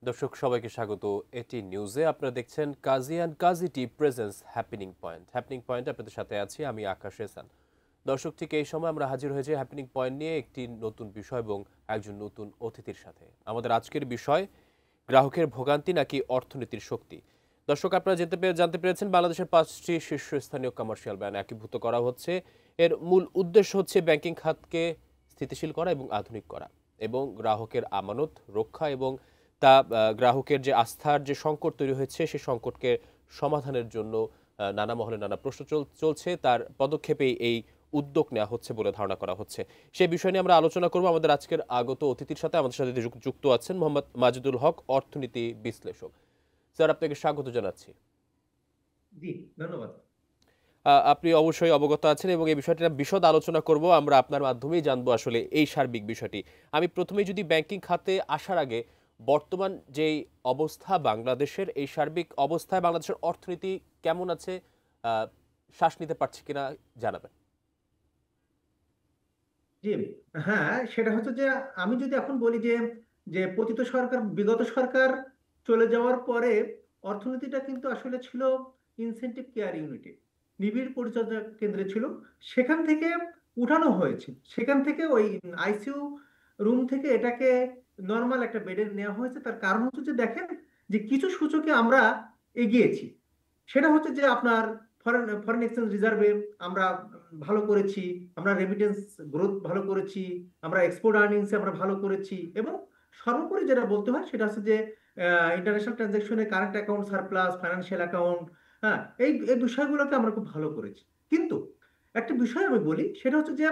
দর্শক সবাইকে স্বাগত এটি নিউজে। আপনারা দেখছেন Kazi and Kazi tea presents happening point আপনাদের সাথে আছি আমি আকাশ এহসান। দর্শক, ঠিক এই সময় আমরা হাজির হয়েছি হ্যাপেনিং পয়েন্ট নিয়ে একটি নতুন বিষয় এবং একজন নতুন অতিথির সাথে। আমাদের আজকের বিষয় গ্রাহকের ভোগান্তি নাকি অর্থনীতির শক্তি। দর্শক, আপনারা জানতে পেরেছেন বাংলাদেশের 5টি শীর্ষস্থানীয় কমার্শিয়াল ব্যাংক একীভূত করা হচ্ছে। এর মূল উদ্দেশ্য হচ্ছে ব্যাংকিং খাতকে স্থিতিশীল করা এবং আধুনিক করা এবং গ্রাহকের আমানত রক্ষা এবং তা গ্রাহকের যে আস্থার যে সংকট তৈরি হয়েছে সেই সংকটকে সমাধানের জন্য নানা মহলে নানা প্রশ্ন চলছে। তার পদক্ষেপেই এই উদ্যোগ নেওয়া হচ্ছে বলে ধারণা করা হচ্ছে। সেই বিষয় নিয়ে আমরা আলোচনা করব আমাদের আজকের আগত অতিথির সাথে। আমাদের সাথে যুক্ত আছেন মোহাম্মদ মাজিদুল হক, অর্থনীতি বিশ্লেষক। স্যার, আপনাকে স্বাগত জানাচ্ছি। জি, ধন্যবাদ। আপনি অবশ্যই অবগত আছেন এবং এই বিষয়টা বিশদ আলোচনা করব। আমরা আপনার মাধ্যমেই জানবো আসলে এই সার্বিক বিষয়টি। আমি প্রথমেই যদি ব্যাংকিং খাতে আসার আগে বর্তমান যেই অবস্থা বাংলাদেশের, এই সার্বিক অবস্থায় বাংলাদেশের অর্থনীতি কেমন আছে, শ্বাস নিতে পারছে কিনা জানাবেন। জি, হ্যাঁ, সেটা হচ্ছে যে আমি যদি এখন বলি যে যে পতিত সরকার, বিগত সরকার চলে যাওয়ার পরে অর্থনীতিটা কিন্তু আসলে ছিল ইনসেনটিভ কেয়ার ইউনিটে, নিবিড় পরিচর্যা কেন্দ্রে ছিল। সেখান থেকে উঠানো হয়েছে, সেখান থেকে ওই আইসিইউ রুম থেকে এটাকে নর্মাল একটা বেডে নেওয়া হয়েছে। তার কারণ হচ্ছে যে দেখেন যে কিছু সূচকে আমরা এগিয়েছি। সেটা হচ্ছে যে আপনার ফরেন ফরেন এক্সচেঞ্জ রিজার্ভে আমরা ভালো করেছি, আমরা রেমিটেন্স গ্রোথ ভালো করেছি, আমরা এক্সপোর্ট আর্নিংসে আমরা ভালো করেছি, এবং সর্বোপরি যেটা বলতে হয় সেটা হচ্ছে যে ইন্টারন্যাশনাল ট্রানজাকশনে current account surplus, financial account, হ্যাঁ, এই এই বিষয়গুলোকে আমরা খুব ভালো করেছি। কিন্তু একটা বিষয় আমি বলি, সেটা হচ্ছে যে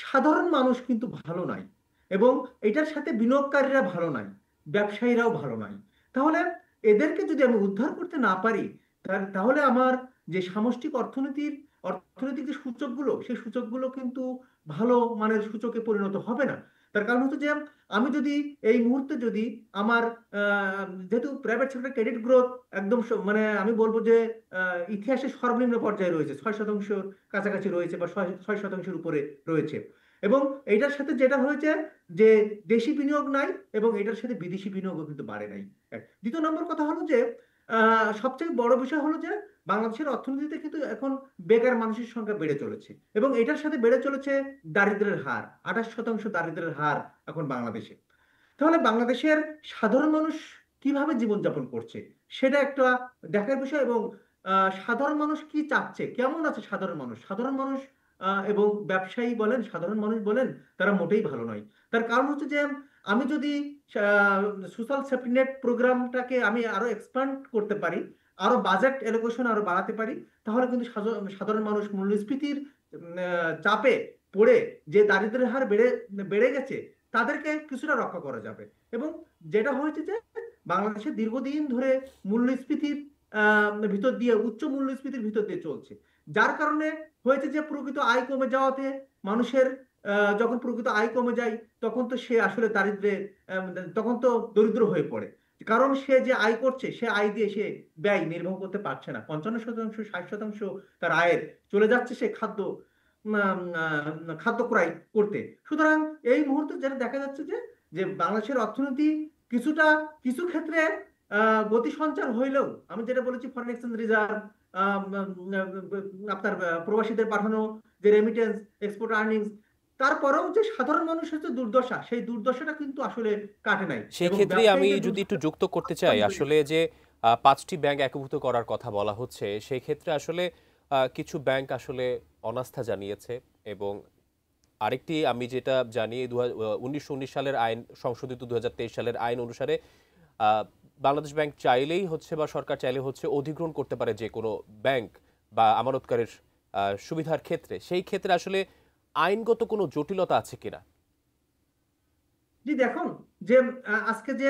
সাধারণ মানুষ কিন্তু ভালো নাই, এবং এটার সাথে বিনিয়োগকারীরা ভালো নাই, ব্যবসায়ীরাও ভালো নাই। তাহলে এদেরকে যদি আমি উদ্ধার করতে না পারি, তাহলে আমার যে সামষ্টিক অর্থনৈতিক যে সূচকগুলো, সেই সূচকগুলো কিন্তু ভালো মানের সূচকে পরিণত হবে না। তার কারণ হচ্ছে যে আমি যদি এই মুহূর্তে যদি আমার যেহেতু প্রাইভেট সেক্টর ক্রেডিট গ্রোথ একদম মানে আমি বলবো যে ইতিহাসের সর্বনিম্ন পর্যায়ে রয়েছে, 6% কাছাকাছি রয়েছে, বা 6% উপরে রয়েছে। এবং এইটার সাথে যেটা হয়েছে যে দেশি বিনিয়োগ নাই, এবং এটার সাথে বিদেশি বিনিয়োগও কিন্তু বাড়ে নাই। দ্বিতীয় নম্বর কথা হলো যে সবচেয়ে বড় বিষয় হলো যে বাংলাদেশের অর্থনীতিতে কিন্তু এখন বেকার মানুষের সংখ্যা বেড়ে চলেছে, এবং এটার সাথে বেড়ে চলেছে দারিদ্র্যের হার। 28% দারিদ্র্যের হার এখন বাংলাদেশে। তাহলে বাংলাদেশের সাধারণ মানুষ কিভাবে জীবনযাপন করছে সেটা একটা দেখার বিষয়। এবং সাধারণ মানুষ কি চাচ্ছে, কেমন আছে সাধারণ মানুষ এবং ব্যবসায়ী বলেন, সাধারণ মানুষ বলেন, তারা মোটেই ভালো নয়। তার কারণ হচ্ছে যে আমি যদি সোশ্যাল সেফটি নেট প্রোগ্রামটাকে আমি আরো এক্সপ্যান্ড করতে পারি, আরো বাজেট এলোকেশন আরো বাড়াতে পারি, তাহলে কিন্তু সাধারণ মানুষ মূল্যস্ফীতির চাপে পড়ে যে দারিদ্র্যের হার বেড়ে বেড়ে গেছে, তাদেরকে কিছুটা রক্ষা করা যাবে। এবং যেটা হয়েছে যে বাংলাদেশে দীর্ঘদিন ধরে মূল্যস্ফীতির ভিতর দিয়ে, উচ্চ মূল্যস্ফীতির ভিতর দিয়ে চলছে, যার কারণে হয়েছে যে প্রকৃত আয় কমে যাওয়াতে মানুষের যখন প্রকৃত আয় কমে যায়, তখন তো সে আসলে দারিদ্র্যে তখন তো দরিদ্র হয়ে পড়ে। কারণ সে যে আয় করছে, সে আয় দিয়ে সে ব্যয় নির্বাহ করতে পারছে না। 55%, 60% তার আয়ের চলে যাচ্ছে সে খাদ্য ক্রয় করতে। সুতরাং এই মুহূর্তে যেটা দেখা যাচ্ছে যে যে বাংলাদেশের অর্থনীতি কিছুটা, কিছু ক্ষেত্রে গতি সঞ্চার হইলেও, আমি যেটা বলেছি ফরেন এক্সচেঞ্জ রিজার্ভ, আপনার প্রবাসীদের পাঠানো যে রেমিটেন্স, এক্সপোর্ট আর্নিংস, তারপরেও যে সাধারণ মানুষের যে দুর্দশা, সেই দুর্দশাটা কিন্তু আসলে কাটে নাই। সেই এবং ক্ষেত্রে আমি ব্যবসায়ীদের যদি একটু দুর্দশা যুক্ত করতে চাই, আসলে যে 5টি ব্যাংক একীভূত করার কথা বলা হচ্ছে, সেই ক্ষেত্রে আসলে কিছু ব্যাংক আসলে অনাস্থা জানিয়েছে এবং আরেকটি আমি যেটা জানি 1919 সালের আইন সংশোধিত 2023 সালের আইন অনুসারে বাংলাদেশ ব্যাংক চাইলেই হচ্ছে বা সরকার চাইলে হচ্ছে অধিগ্রহণ করতে পারে যে কোনো ব্যাংক বা আমানতকারীর সুবিধার ক্ষেত্রে। সেই ক্ষেত্রে আসলে আইনগত কোনো জটিলতা আছে কিনা? জি, দেখুন যে আজকে যে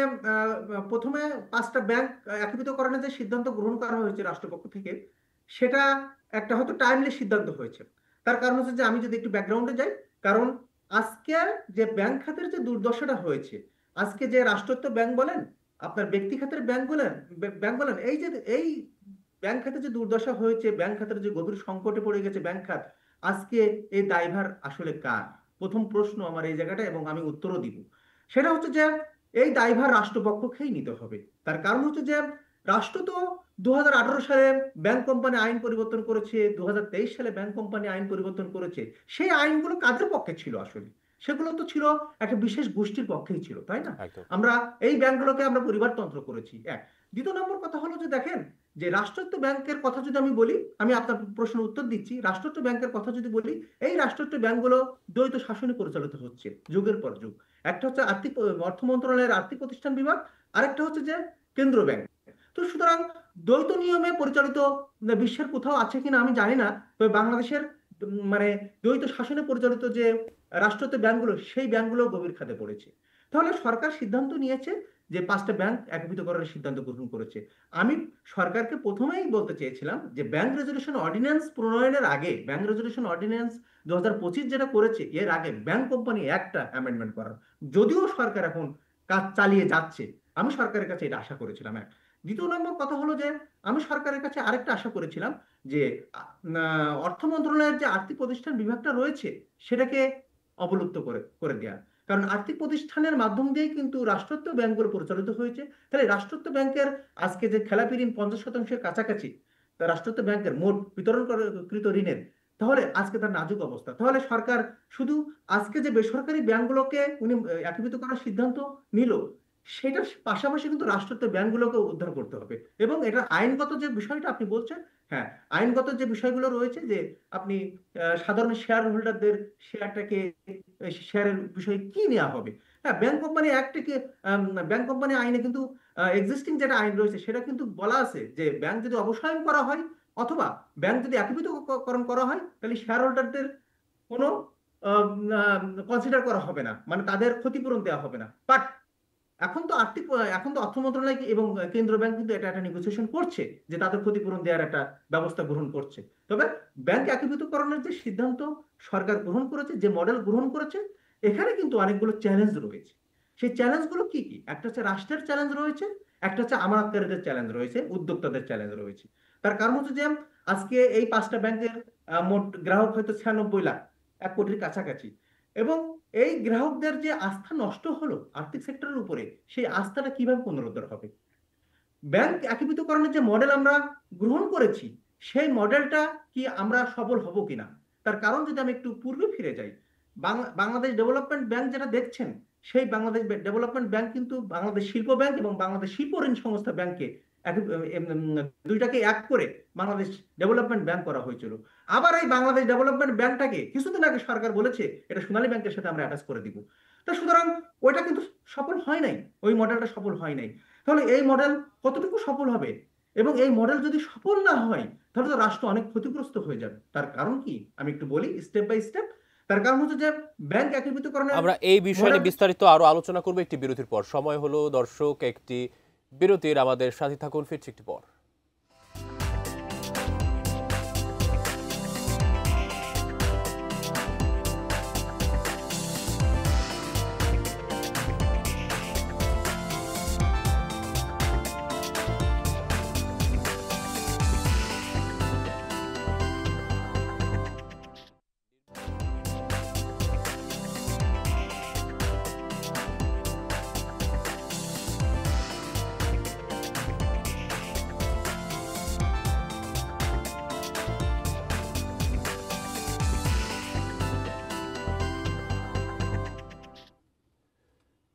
প্রথমে 5টা ব্যাংক একীভূতকরণের যে সিদ্ধান্ত গ্রহণ করা হয়েছে রাষ্ট্রপক্ষ থেকে, সেটা একটা হয়তো টাইমলি সিদ্ধান্ত হয়েছে। তার কারণ হচ্ছে যে আমি যদি একটু ব্যাকগ্রাউন্ডে যাই, কারণ আজকে যে ব্যাংক খাতের যে দুর্দশাটা হয়েছে, আজকে যে রাষ্ট্রায়ত্ত ব্যাংক বলেন, আপনার ব্যক্তি খাতের ব্যাংক বলেন, এই যে এই ব্যাংক খাতে যে দুর্দশা হয়েছে, ব্যাংক খাতের যে গভীর সংকটে পড়ে গেছে ব্যাংক খাত, আজকে এই দায়ভার আসলে কার? প্রথম প্রশ্ন আমার এই জায়গাটা, এবং আমি উত্তরও দিব। সেটা হচ্ছে যে এই দায়ভার রাষ্ট্রপক্ষকেই নিতে হবে। তার কারণ হচ্ছে যে রাষ্ট্র তো 2018 সালে ব্যাংক কোম্পানি আইন পরিবর্তন করেছে, 2023 সালে ব্যাংক কোম্পানি আইন পরিবর্তন করেছে। সেই আইনগুলো কাদের পক্ষে ছিল আসলে? সেগুলো তো ছিল একটা বিশেষ গোষ্ঠীর পক্ষেই ছিল, তাই না? একদম। আমরা এই ব্যাংকগুলোকে আমরা পরিবারতন্ত্র করেছি, এক। দ্বিতীয় নম্বর কথা হলো যে দেখেন, যে রাষ্ট্রায়ত্ত ব্যাংকের কথা যদি আমি বলি, আমি আপনার প্রশ্নের উত্তর দিচ্ছি, রাষ্ট্রায়ত্ত ব্যাংকের কথা যদি বলি, এই রাষ্ট্রায়ত্ত ব্যাংকগুলো দ্বৈত শাসনে পরিচালিত হচ্ছে যুগের পর যুগ। একটা হচ্ছে অর্থ মন্ত্রণালয়ের আর্থিক প্রতিষ্ঠান বিভাগ, আরেকটা হচ্ছে যে কেন্দ্র ব্যাংক। তো সুতরাং দ্বৈত নিয়মে পরিচালিত বিশ্বের কোথাও আছে কিনা আমি জানি না, তবে বাংলাদেশের মানে দ্বৈত শাসনে পরিচালিত যে রাষ্ট্রায়ত্ত ব্যাংকগুলো, সেই ব্যাংকগুলো গভীর খাদে পড়েছে। তাহলে সরকার সিদ্ধান্ত নিয়েছে যে 5টা ব্যাংক একীভূত করার সিদ্ধান্ত গ্রহণ করেছে। আমি সরকারকে প্রথমেই বলতে চেয়েছিলাম যে ব্যাংক রেজুলেশন অর্ডিন্যান্স প্রণয়নের আগে, ব্যাংক রেজুলেশন অর্ডিন্যান্স 2025 যেটা করেছে, এর আগে ব্যাংক কোম্পানি একটা অ্যামেন্ডমেন্ট করার। যদিও সরকার এখন কাজ চালিয়ে যাচ্ছে, আমি সরকারের কাছে এটা আশা করেছিলাম, এক। দ্বিতীয় নম্বর কথা হলো যে আমি সরকারের কাছে আরেকটা আশা করেছিলাম যে অর্থ মন্ত্রণালয়ের যে আর্থিক প্রতিষ্ঠান বিভাগটা রয়েছে, সেটাকে অবলুপ্ত করে করে দেওয়া। কারণ আর্থিক প্রতিষ্ঠানের মাধ্যম দিয়েই কিন্তু রাষ্ট্রায়ত্ত ব্যাংকগুলো পরিচালিত হয়েছে। তাহলে রাষ্ট্রায়ত্ত ব্যাংকের আজকে যে খেলাপি ঋণ 50%-এর কাছাকাছি, তা রাষ্ট্রায়ত্ত ব্যাংকের মোট কৃত ঋণের, তাহলে আজকে তার নাজুক অবস্থা। তাহলে সরকার শুধু আজকে যে বেসরকারি ব্যাংকগুলোকে উনি একীভূত করার সিদ্ধান্ত নিল, সেটার পাশাপাশি কিন্তু রাষ্ট্রায়ত্ত ব্যাংকগুলোকে উদ্ধার করতে হবে। এবং এটা আইনগত যে বিষয়টা আপনি বলছেন, হ্যাঁ, আইনগত যে বিষয়গুলো রয়েছে, যে আপনি সাধারণ শেয়ার হোল্ডারদের শেয়ারটাকে, শেয়ারের বিষয়ে কি নেওয়া হবে। হ্যাঁ, ব্যাংক কোম্পানি অ্যাক্টকে, ব্যাংক কোম্পানি আইনে কিন্তু এক্সিস্টিং যেটা আইন রয়েছে, সেটা কিন্তু বলা আছে যে ব্যাংক যদি অবসায়ন করা হয় অথবা ব্যাংক যদি একীভূতকরণ করা হয়, তাহলে শেয়ার হোল্ডারদের কোনো কনসিডার করা হবে না, মানে তাদের ক্ষতিপূরণ দেওয়া হবে না। বাট এখন তো অর্থ মন্ত্রণালয় এবং কেন্দ্র ব্যাংক কিন্তু এটা একটা নেগোসিয়েশন করছে যে তাদের ক্ষতিপূরণ দেওয়ার একটা ব্যবস্থা গ্রহণ করছে। তবে ব্যাংক একীভূতকরণের যে সিদ্ধান্ত সরকার গ্রহণ করেছে, যে মডেল গ্রহণ করেছে, এখানে কিন্তু অনেকগুলো চ্যালেঞ্জ রয়েছে। সেই চ্যালেঞ্জগুলো কি কি? একটা হচ্ছে রাষ্ট্রের চ্যালেঞ্জ রয়েছে, একটা হচ্ছে আমানতকারীদের চ্যালেঞ্জ রয়েছে, উদ্যোক্তাদের চ্যালেঞ্জ রয়েছে। তার কারণ হচ্ছে যে আজকে এই 5টা ব্যাংকের মোট গ্রাহক হয়তো 96 লাখ, 1 কোটির কাছাকাছি। এবং এই গ্রাহকদের যে আস্থা নষ্ট হলো আর্থিক সেক্টরের উপরে, সেই আস্থাটা কিভাবে পুনরুদ্ধার হবে? ব্যাংক একীভূতকরণের যে মডেল আমরা গ্রহণ করেছি, সেই মডেলটা কি আমরা সফল হব কিনা, তার কারণ যদি আমি একটু পূর্বে ফিরে যাই, বাংলাদেশ ডেভেলপমেন্ট ব্যাংক যেটা দেখছেন, সেই বাংলাদেশ ডেভেলপমেন্ট ব্যাংক কিন্তু বাংলাদেশ শিল্প ব্যাংক এবং বাংলাদেশ শিল্প ঋণ সংস্থা ব্যাংকে দুইটাকে এক করে বাংলাদেশ ডেভেলপমেন্ট ব্যাংক করা হয়েছিল। আবার এই বাংলাদেশ ডেভেলপমেন্ট ব্যাংকটাকে কিছুদিন আগে সরকার বলেছে এটা সোনালী ব্যাংকের সাথে আমরা অ্যাটাচ করে দিব। তা সুতরাং ওইটা কিন্তু সফল হয় নাই, ওই মডেলটা সফল হয় নাই। তাহলে এই মডেল কতটুকু সফল হবে? এবং এই মডেল যদি সফল না হয়, তাহলে তো রাষ্ট্র অনেক ক্ষতিগ্রস্ত হয়ে যাবে। তার কারণ কি আমি একটু বলি স্টেপ বাই স্টেপ। তার কারণ হচ্ছে যে ব্যাংক একীভূতকরণের আমরা এই বিষয় মডেল। নিয়ে বিস্তারিত আরো আলোচনা করব একটি বিরতির পর। সময় হলো দর্শক একটি বিরতির, আমাদের সাথে থাকুন, ফিরছি একটু পর।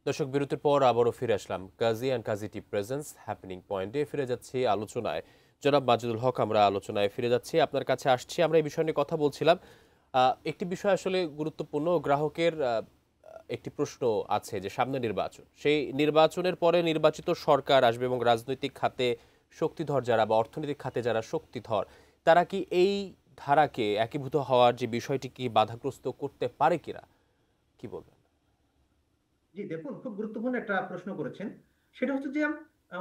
দর্শক, বিরতির পর আবারও ফিরে আসলাম Kazi and Kazi tea presents happening পয়েন্টে। ফিরে যাচ্ছি আলোচনায়। জনাব মাজেদুল হক, আমরা আলোচনায় ফিরে যাচ্ছি, আপনার কাছে আসছি। আমরা এই বিষয় নিয়ে কথা বলছিলাম। একটি বিষয় আসলে গুরুত্বপূর্ণ, গ্রাহকের একটি প্রশ্ন আছে যে সামনে নির্বাচন, সেই নির্বাচনের পরে নির্বাচিত সরকার আসবে এবং রাজনৈতিক খাতে শক্তিধর যারা বা অর্থনৈতিক খাতে যারা শক্তিধর, তারা কি এই ধারাকে একীভূত হওয়ার যে বিষয়টি কি বাধাগ্রস্ত করতে পারে কিনা, কি বলবেন? জি দেখুন, খুব গুরুত্বপূর্ণ একটা প্রশ্ন করেছেন। সেটা হচ্ছে যে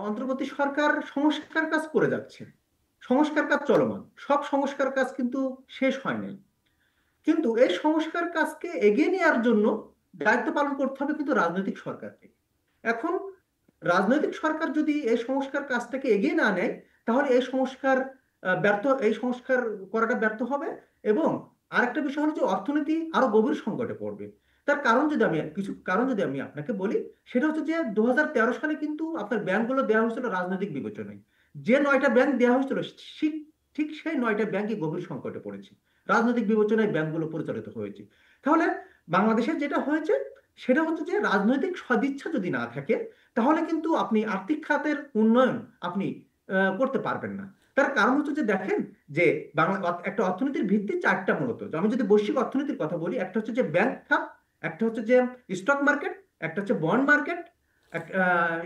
অন্তর্বর্তী সরকার সংস্কার কাজ করে যাচ্ছে, সংস্কার কাজ চলমান, সব সংস্কার কাজ কিন্তু শেষ হয় নাই। কিন্তু এই সংস্কার কাজকে এগিয়ে নেওয়ার জন্য দায়িত্ব পালন করতে হবে কিন্তু রাজনৈতিক সরকারকে। এখন রাজনৈতিক সরকার যদি এই সংস্কার কাজটাকে এগিয়ে না নেয়, তাহলে এই সংস্কার করাটা ব্যর্থ হবে। এবং আরেকটা বিষয় হলো যে অর্থনীতি আরো গভীর সংকটে পড়বে। তার কারণ যদি আমি কিছু কারণ যদি আমি আপনাকে বলি, সেটা হচ্ছে যে 2013 সালে কিন্তু আপনার ব্যাংকগুলো দেওয়া হয়েছিল রাজনৈতিক বিবেচনায়। যে 9টা ব্যাংক দেওয়া হয়েছিল ঠিক ঠিক সেই 9টা ব্যাংকই গভীর সংকটে পড়েছে, রাজনৈতিক বিবেচনায় ব্যাংকগুলো পরিচালিত হয়েছে। তাহলে বাংলাদেশের যেটা হয়েছে সেটা হচ্ছে যে রাজনৈতিক সদিচ্ছা যদি না থাকে, তাহলে কিন্তু আপনি আর্থিক খাতের উন্নয়ন আপনি করতে পারবেন না। তার কারণ হচ্ছে যে দেখেন যে বাংলা একটা অর্থনীতির ভিত্তি চারটা মূলত। আমি যদি বৈশ্বিক অর্থনীতির কথা বলি, একটা হচ্ছে যে ব্যাংক খাত, একটা হচ্ছে যে স্টক মার্কেট, একটা হচ্ছে বন্ড মার্কেট,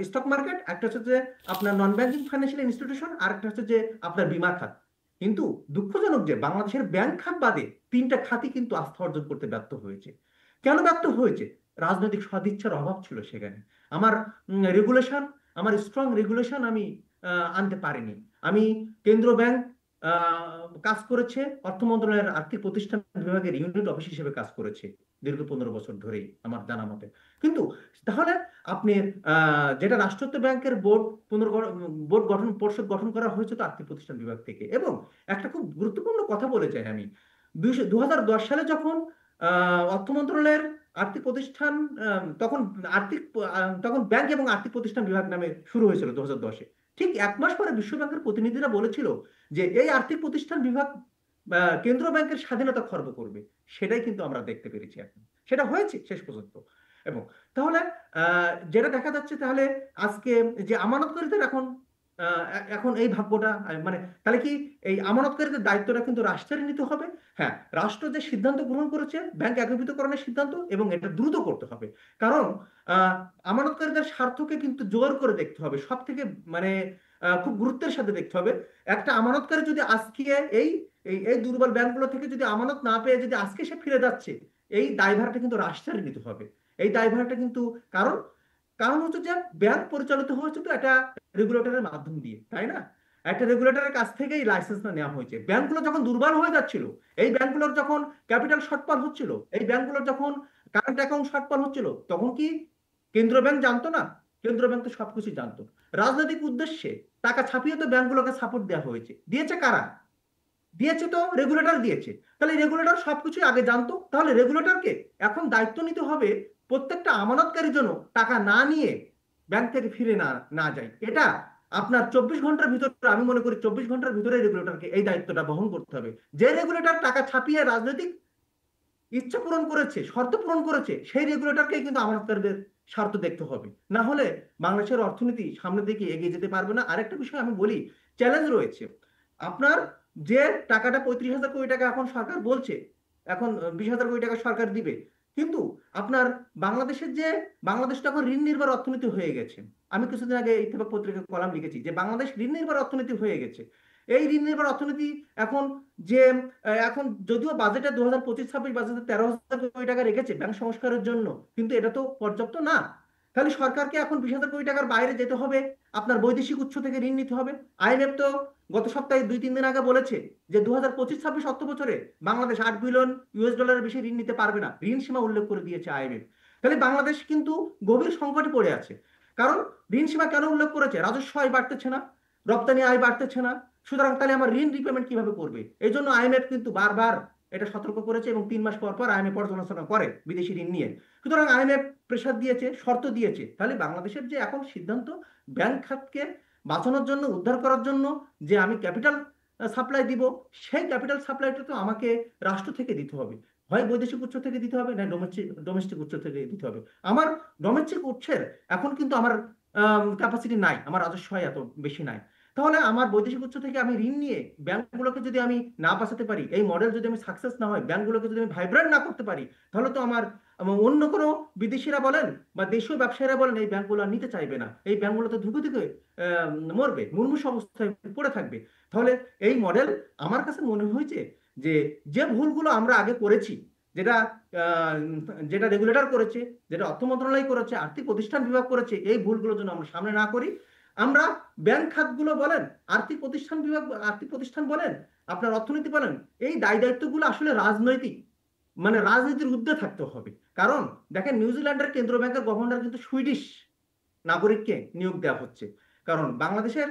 স্টক মার্কেট, একটা হচ্ছে যে আপনার নন ব্যাংকিং ফাইন্যান্সিয়াল ইনস্টিটিউশন, আর একটা হচ্ছে যে আপনার বীমা খাত। কিন্তু দুঃখজনক যে বাংলাদেশের ব্যাংক খাত বাদে তিনটা খাতই কিন্তু আস্থা অর্জন করতে ব্যর্থ হয়েছে। কেন ব্যর্থ হয়েছে? রাজনৈতিক সদিচ্ছার অভাব ছিল সেখানে। আমার রেগুলেশন, আমার স্ট্রং রেগুলেশন আমি আনতে পারিনি। আমি কেন্দ্র ব্যাংক কাজ করেছে, অর্থ মন্ত্রণালয়ের আর্থিক প্রতিষ্ঠান বিভাগের ইউনিট অফিস হিসেবে কাজ করেছে দীর্ঘ 15 বছর ধরেই আমার জানা মতে। কিন্তু তাহলে আপনি যেটা রাষ্ট্রায়ত্ত ব্যাংকের বোর্ড গঠন পর্ষদ গঠন করা হয়েছে তো আর্থিক প্রতিষ্ঠান বিভাগ থেকে। এবং একটা খুব গুরুত্বপূর্ণ কথা বলে যাই আমি, 2010 সালে যখন অর্থ মন্ত্রণালয়ের আর্থিক প্রতিষ্ঠান তখন তখন ব্যাংক এবং আর্থিক প্রতিষ্ঠান বিভাগ নামে শুরু হয়েছিল 2010-এ। ঠিক 1 মাস পরে বিশ্ব ব্যাংকের প্রতিনিধিরা বলেছিল যে এই আর্থিক প্রতিষ্ঠান বিভাগ কেন্দ্র ব্যাংকের স্বাধীনতা খর্ব করবে। সেটাই কিন্তু আমরা দেখতে পেরেছি এখন, সেটা হয়েছে শেষ পর্যন্ত। এবং তাহলে যেটা দেখা যাচ্ছে, তাহলে আজকে যে আমানতকারীদের এখন এখন এই ভাগ্যটা মানে তাহলে কি এই আমানতকারীদের দায়িত্বটা কিন্তু রাষ্ট্রের নিতে হবে। হ্যাঁ, রাষ্ট্র যে সিদ্ধান্ত গ্রহণ করেছে ব্যাংক একীভূতকরণের সিদ্ধান্ত, এবং এটা দ্রুত করতে হবে। কারণ আহ আমানতকারীদের স্বার্থকে কিন্তু জোর করে দেখতে হবে, সব থেকে মানে খুব গুরুত্বের সাথে দেখতে হবে। একটা আমানতকারী যদি আজকে এই এই এই দুর্বল ব্যাংকগুলো থেকে যদি আমানত না পেয়ে যদি আজকে সে ফিরে যাচ্ছে, এই দায়ভারটা কিন্তু রাষ্ট্রের নিতে হবে। এই দায়ভারটা কিন্তু কারণ কারণ হচ্ছে যে ব্যাংক পরিচালিত হয়েছে তো একটা রেগুলেটরের মাধ্যম দিয়ে, তাই না? একটা রেগুলেটরের কাছ থেকেই লাইসেন্সটা নেওয়া হয়েছে। ব্যাংকগুলো যখন দুর্বল হয়ে যাচ্ছিল, এই ব্যাংকগুলোর যখন ক্যাপিটাল শর্টফল হচ্ছিল, এই ব্যাংকগুলোর যখন কারেন্ট অ্যাকাউন্ট শর্টফল হচ্ছিল, তখন কি কেন্দ্র ব্যাংক জানতো না? কেন্দ্র ব্যাংক তো সবকিছু জানতো। রাজনৈতিক উদ্দেশ্যে টাকা ছাপিয়ে তো ব্যাংকগুলোকে সাপোর্ট দেওয়া হয়েছে। দিয়েছে কারা? দিয়েছে তো রেগুলেটর দিয়েছে। তাহলে রেগুলেটর সবকিছু আগে জানতো। তাহলে রেগুলেটরকে এখন দায়িত্ব নিতে হবে প্রত্যেকটা আমানতকারীর জন্য টাকা না নিয়ে ব্যাংক থেকে ফিরে না না যায়। এটা আপনার 24 ঘন্টার ভিতরে, আমি মনে করি 24 ঘন্টার ভিতরে রেগুলেটরকে এই দায়িত্বটা বহন করতে হবে। যে রেগুলেটর টাকা ছাপিয়ে রাজনৈতিক ইচ্ছা পূরণ করেছে, শর্ত পূরণ করেছে, সেই রেগুলেটরকে কিন্তু আমানতকারীদের স্বার্থ দেখতে হবে। না হলে বাংলাদেশের অর্থনীতি সামনের দিকে এগিয়ে যেতে পারবে না। আরেকটা বিষয় আমি বলি, চ্যালেঞ্জ রয়েছে আপনার। যে টাকাটা 35,000 কোটি টাকা এখন সরকার বলছে, এখন 20,000 কোটি টাকা সরকার দিবে, কিন্তু আপনার বাংলাদেশের যে বাংলাদেশ তো এখন ঋণ নির্ভর অর্থনীতি হয়ে গেছে। আমি কিছুদিন আগে ইত্তেফাক পত্রিকায় কলাম লিখেছি যে বাংলাদেশ ঋণ নির্ভর অর্থনীতি হয়ে গেছে। এই ঋণ নির্ভর অর্থনীতি এখন যে এখন যদিও বাজেটে 2025-26 বাজেটে 13,000 কোটি টাকা রেখেছে ব্যাংক সংস্কারের জন্য, কিন্তু এটা তো পর্যাপ্ত না। তাহলে সরকারকে এখন 20,000 কোটি টাকার বাইরে যেতে হবে, আপনার বৈদেশিক উৎস থেকে ঋণ নিতে হবে। আইএমএফ তো গত সপ্তাহে 2-3 দিন আগে বলেছে যে 2025-26 অর্থ বছরে বাংলাদেশ $8 বিলিয়ন বেশি ঋণ নিতে পারবে না। ঋণ সীমা উল্লেখ করে দিয়েছে আইএমএফ। তাহলে বাংলাদেশ কিন্তু গভীর সংকটে পড়ে আছে। কারণ ঋণ সীমা কেন উল্লেখ করেছে? রাজস্ব আয় বাড়তেছে না, রপ্তানি আয় বাড়তেছে না। সুতরাং তাহলে আমার ঋণ রিপেমেন্ট কিভাবে করবে? এই জন্য আইএমএফ কিন্তু বারবার এটা সতর্ক করেছে, এবং 3 মাস পর পর আইএমএফ পর্যালোচনা করে বিদেশি ঋণ নিয়ে। সুতরাং আইএমএফ প্রেসার দিয়েছে, শর্ত দিয়েছে। তাহলে বাংলাদেশের যে এখন সিদ্ধান্ত ব্যাংক খাতকে বাঁচানোর জন্য, উদ্ধার করার জন্য, যে আমি ক্যাপিটাল সাপ্লাই দিব, সেই ক্যাপিটাল সাপ্লাইটা তো আমাকে রাষ্ট্র থেকে দিতে হবে। হয় বৈদেশিক উৎস থেকে দিতে হবে, না ডোমেস্টিক উৎস থেকে দিতে হবে। আমার ডোমেস্টিক উৎসের এখন কিন্তু আমার ক্যাপাসিটি নাই, আমার রাজস্ব এত বেশি নাই। তাহলে আমার বৈদেশিক উৎস থেকে আমি ঋণ নিয়ে ব্যাংকগুলোকে যদি আমি না বাঁচাতে পারি, এই মডেল যদি আমি সাকসেস না হয়, ব্যাংকগুলোকে যদি আমি ভাইব্রেন্ট না করতে পারি, তাহলে তো আমার অন্য কোনো বিদেশিরা বলেন বা দেশীয় ব্যবসায়ীরা বলেন এই ব্যাংকগুলো আর নিতে চাইবে না। এই ব্যাংকগুলো তো ধুকে ধুকে মরবে, মুমূর্ষু অবস্থায় পড়ে থাকবে। তাহলে এই মডেল আমার কাছে মনে হয়েছে যে যে ভুলগুলো আমরা আগে করেছি, যেটা আহ, যেটা রেগুলেটর করেছে, যেটা অর্থ মন্ত্রণালয় করেছে, আর্থিক প্রতিষ্ঠান বিভাগ করেছে, এই ভুলগুলো যেন আমরা সামনে না করি। আমরা ব্যাংক খাতগুলো বলেন, আর্থিক প্রতিষ্ঠান বলেন, আপনার অর্থনীতি বলেন, এই দায় দায়িত্বগুলো আসলে রাজনৈতিক, মানে রাজনীতির ঊর্ধ্বে থাকতে হবে। কারণ দেখেন, নিউজিল্যান্ডের কেন্দ্রীয় ব্যাংকের গভর্নর কিন্তু সুইডিশ নাগরিককে নিয়োগ দেওয়া হচ্ছে। কারণ বাংলাদেশের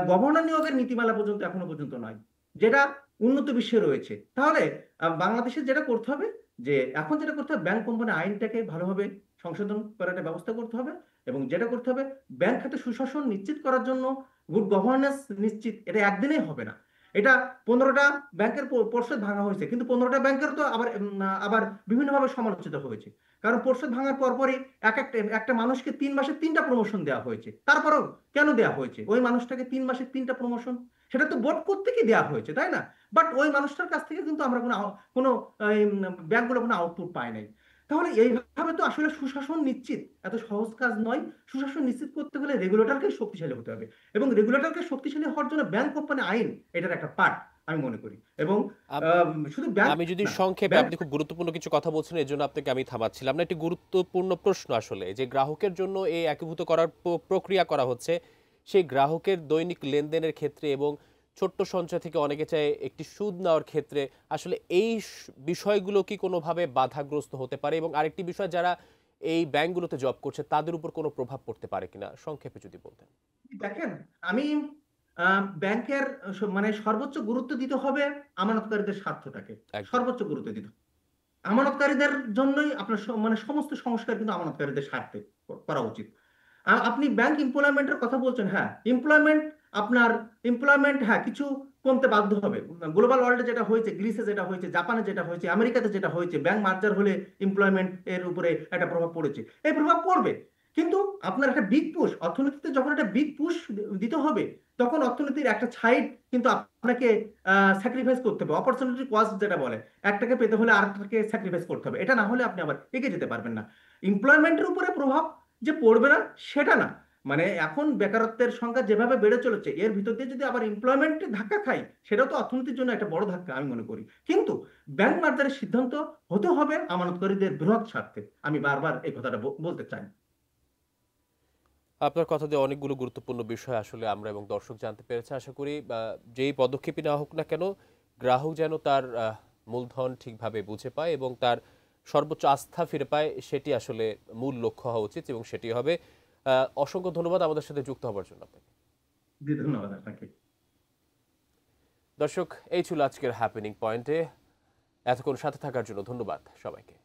গভর্নর নিয়োগের নীতিমালা এখনো পর্যন্ত নয়, যেটা উন্নত বিশ্বে রয়েছে। তাহলে বাংলাদেশের যেটা করতে হবে যে এখন যেটা করতে হবে, ব্যাংক কোম্পানি আইনটাকে ভালোভাবে সংশোধন করার একটা ব্যবস্থা করতে হবে, এবং যেটা করতে হবে, ব্যাংক খাতে সুশাসন নিশ্চিত করার জন্য, গুড গভর্নেন্স নিশ্চিত, এটা একদিনেই হবে না। এটা 15টা ব্যাংকের পর্ষদ ভাঙা হয়েছে, কিন্তু 15টা ব্যাংকের তো আবার বিভিন্নভাবে সমালোচিত হয়েছে। কারণ পর্ষদ ভাঙার পরপরই একটা মানুষকে 3 মাসে 3টা প্রমোশন দেওয়া হয়েছে। তারপরেও কেন দেওয়া হয়েছে ওই মানুষটাকে 3 মাসে 3টা প্রমোশন? সেটা তো বোর্ড কর্তৃকই দেওয়া হয়েছে, তাই না? বাট ওই মানুষটার কাছ থেকে কিন্তু আমরা কোনো ব্যাংকগুলো কোনো আউটপুট পাই নাই। তাহলে এইভাবে তো আসলে সুশাসন নিশ্চিত এত সহজ কাজ নয়। সুশাসন নিশ্চিত করতে হলে রেগুলেটরকে শক্তিশালী হতে হবে, এবং রেগুলেটরকে শক্তিশালী হওয়ার জন্য ব্যাংক কোম্পানি আইন এটার একটা পার্ট আমি মনে করি। এবং আম- শুধু ব্যাংক আমি যদি না, সংক্ষেপে, ব্যাংক আপনি খুব গুরুত্বপূর্ণ কিছু কথা বলছেন, এর জন্য আপনাকে আমি থামাচ্ছিলাম না। একটি গুরুত্বপূর্ণ প্রশ্ন আসলে, যে গ্রাহকের জন্য এই একীভূত করার প্রক্রিয়া করা হচ্ছে, সেই গ্রাহকের দৈনিক লেনদেনের ক্ষেত্রে এবং ছোট্ট সঞ্চয় থেকে অনেকে চায় একটি সুদ নেওয়ার ক্ষেত্রে আসলে এই বিষয়গুলো কি কোনোভাবে বাধাগ্রস্ত হতে পারে? এবং আরেকটি বিষয়, যারা এই ব্যাংকগুলোতে জব করছে তাদের উপর কোনো প্রভাব পড়তে পারে কিনা, সংক্ষেপে যদি বলতেন। দেখেন, আমি ব্যাংকের মানে সর্বোচ্চ গুরুত্ব দিতে হবে আমানতকারীদের স্বার্থটাকে, একদম। সর্বোচ্চ গুরুত্ব দিতে হবে। আমানতকারীদের জন্যই আপনার মানে সমস্ত সংস্কার কিন্তু আমানতকারীদের স্বার্থে করা উচিত। আপনি ব্যাংক এমপ্লয়মেন্টের কথা বলছেন, হ্যাঁ এমপ্লয়মেন্ট হ্যাঁ কিছু কমতে বাধ্য হবে। গ্লোবাল ওয়ার্ল্ডে যেটা হয়েছে, গ্রিসে যেটা হয়েছে, জাপানে যেটা হয়েছে, আমেরিকাতে যেটা হয়েছে, ব্যাংক মার্জার হলে এমপ্লয়মেন্ট এর উপরে একটা প্রভাব পড়েছে, এই প্রভাব পড়বে। কিন্তু আপনার একটা বিগ পুশ, অর্থনীতিতে যখন একটা বিগ পুশ দিতে হবে, তখন অর্থনীতির একটা সাইড কিন্তু আপনাকে স্যাক্রিফাইস করতে হবে। অপরচুনিটি কস্ট যেটা বলে, একটাকে পেতে হলে আরেকটাকে স্যাক্রিফাইস করতে হবে। এটা না হলে আপনি আবার এগিয়ে যেতে পারবেন না। এমপ্লয়মেন্টের উপরে প্রভাব যে পড়বে না সেটা না, মানে এখন বেকারত্বের সংখ্যা যেভাবে বেড়ে চলেছে, এর ভিতর দিয়ে যদি আবার এমপ্লয়মেন্টে ধাক্কা খাই, সেটাও তো অর্থনীতির জন্য একটা বড় ধাক্কা আমি মনে করি। কিন্তু ব্যাংক মার্জারের সিদ্ধান্ত হতে হবে আমানতকারীদের বৃহৎ স্বার্থে, আমি বারবার এই কথাটা বলতে চাই। আপনার কথা দিয়ে অনেকগুলো গুরুত্বপূর্ণ বিষয় আসলে আমরা এবং দর্শক জানতে পেরেছে। আশা করি যেই পদক্ষেপই নেওয়া হোক না কেন, গ্রাহক যেন তার মূলধন ঠিকভাবে বুঝে পায় এবং তার সর্বোচ্চ আস্থা ফিরে পায়, সেটি আসলে মূল লক্ষ্য হওয়া উচিত এবং সেটি হবে। অসংখ্য ধন্যবাদ আমাদের সাথে যুক্ত হওয়ার জন্য আপনাকে। জি, ধন্যবাদ আপনাকে। দর্শক, এই ছিল আজকের হ্যাপেনিং পয়েন্টে। এতক্ষণ সাথে থাকার জন্য ধন্যবাদ সবাইকে।